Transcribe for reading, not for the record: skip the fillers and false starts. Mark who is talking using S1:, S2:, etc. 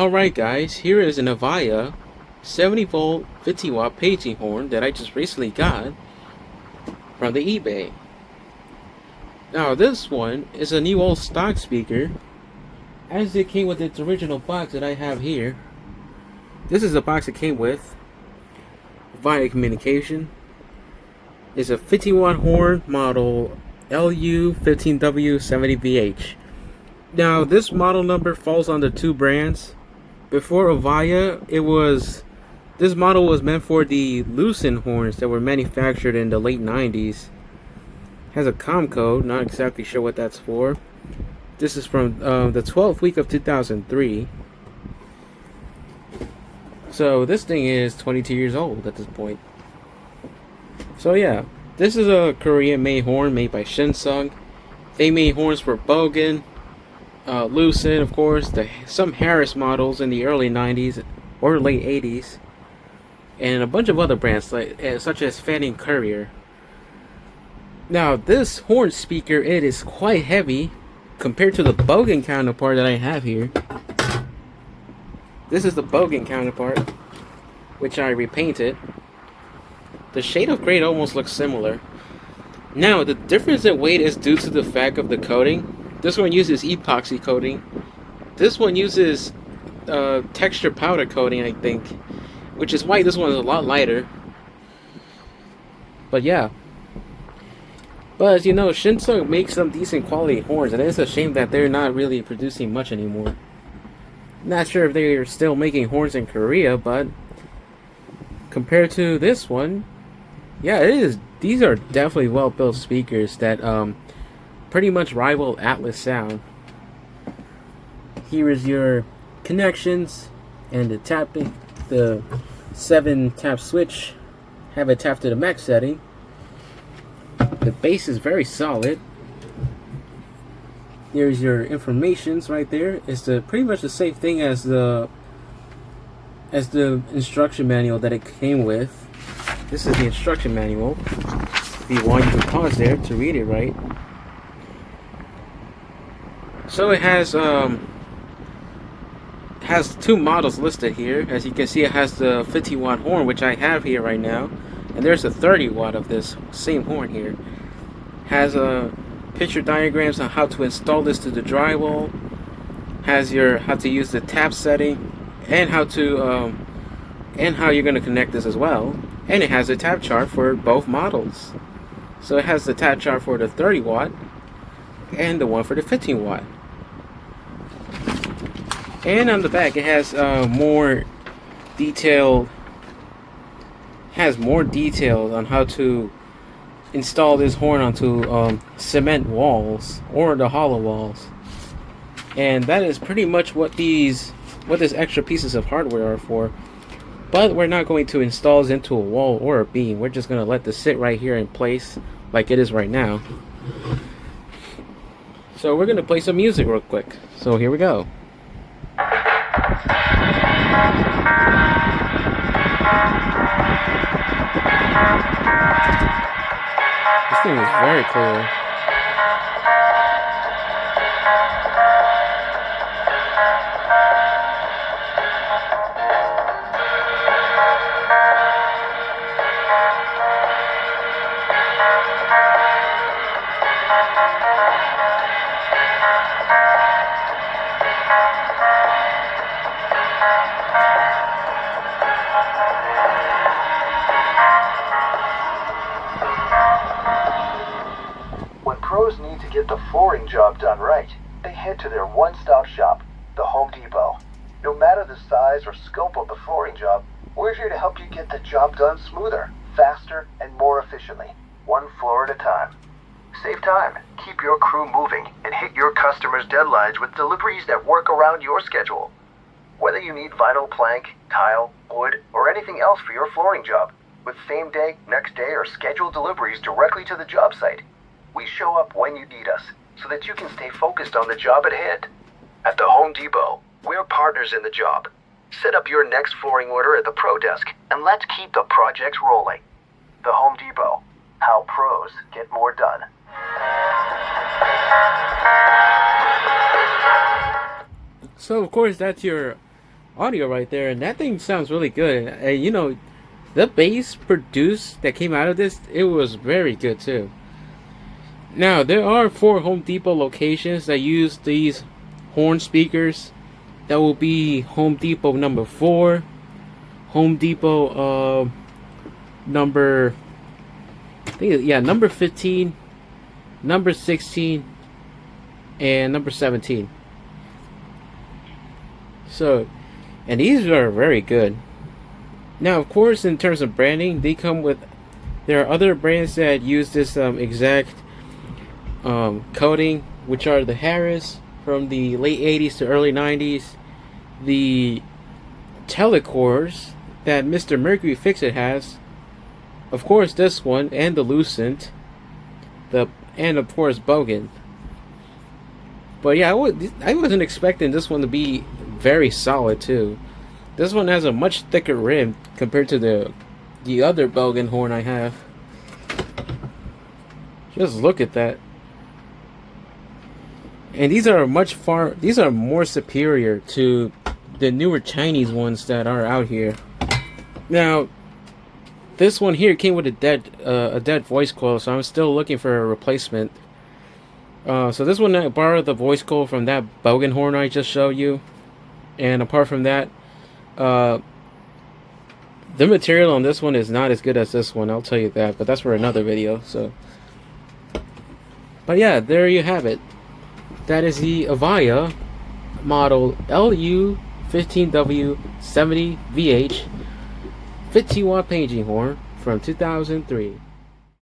S1: Alright guys, here is an Avaya 70 volt 50 watt paging horn that I just recently got from the eBay. Now this one is a new old stock speaker, as it came with its original box that I have here. This is the box it came with. Avaya Communication. It's a 50 watt horn model LU15W70VH. Now this model number falls under two brands. Before Avaya, this model was meant for the Lucent horns that were manufactured in the late 90s. Has a COM code, not exactly sure what that's for. This is from the 12th week of 2003. So this thing is 22 years old at this point. So yeah, this is a Korean-made horn made by Shinsung. They made horns for Bogen, Lucent, of course, some Harris models in the early 90s or late 80s, and a bunch of other brands such as Fanning Courier. Now this horn speaker, it is quite heavy compared to the Bogen counterpart that I have here. This is the Bogen counterpart, which I repainted. The shade of gray almost looks similar. Now the difference in weight is due to the fact of the coating. This one uses epoxy coating. This one uses texture powder coating, I think, which is why this one is a lot lighter. But yeah. But as you know, Shinsung makes some decent quality horns, and it's a shame that they're not really producing much anymore. Not sure if they're still making horns in Korea, but compared to this one, yeah, it is. These are definitely well-built speakers that pretty much rival Atlas sound. Here is your connections and the tapping. The 7 tap switch. Have it tapped to the max setting. The bass is very solid. There's your informations right there. It's pretty much the same thing as the instruction manual that it came with. This is the instruction manual. If you want, you can pause there to read it right. So it has two models listed here. As you can see, it has the 50 watt horn, which I have here right now, and there's a 30 watt of this same horn here. Has picture diagrams on how to install this to the drywall. Has your how to use the tap setting, and how to and how you're going to connect this as well. And it has a tap chart for both models. So it has the tap chart for the 30 watt and the one for the 15 watt. And on the back, it has more details on how to install this horn onto cement walls or the hollow walls. And that is pretty much what these extra pieces of hardware are for. But we're not going to install this into a wall or a beam. We're just going to let this sit right here in place like it is right now. So we're going to play some music real quick. So here we go. This thing is very clear.
S2: When pros need to get the flooring job done right, they head to their one-stop shop, the Home Depot. No matter the size or scope of the flooring job, we're here to help you get the job done smoother, faster, and more efficiently, one floor at a time. Save time, keep your crew moving, and hit your customers' deadlines with deliveries that work around your schedule. Whether you need vinyl plank, tile, wood, or anything else for your flooring job, with same day, next day, or scheduled deliveries directly to the job site, we show up when you need us, so that you can stay focused on the job at hand. At the Home Depot, we're partners in the job. Set up your next flooring order at the Pro Desk, and let's keep the projects rolling. The Home Depot, how pros get more done.
S1: So of course that's your audio right there, and that thing sounds really good. And you know, the bass produced that came out of this, it was very good too. Now there are 4 Home Depot locations that use these horn speakers. That will be Home Depot number 4, Home Depot number, I think, yeah, number 15, number 16, and number 17. So, and these are very good. Now, of course, in terms of branding, they come with, there are other brands that use this exact coating, which are the Harris from the late 80s to early 90s, the Telecores that Mr. Mercury Fix-It has, of course this one, and the Lucent, and of course Bogen. But yeah, I wasn't expecting this one to be very solid too. This one has a much thicker rim compared to the other Bogen horn I have. Just look at that. And these are more superior to the newer Chinese ones that are out here. Now, this one here came with a dead voice coil, so I'm still looking for a replacement. So this one, I borrowed the voice coil from that Bogen horn I just showed you. And apart from that, the material on this one is not as good as this one, I'll tell you that, but that's for another video. So, but yeah, there you have it. That is the Avaya model LU15W70VH 15-watt paging horn from 2003.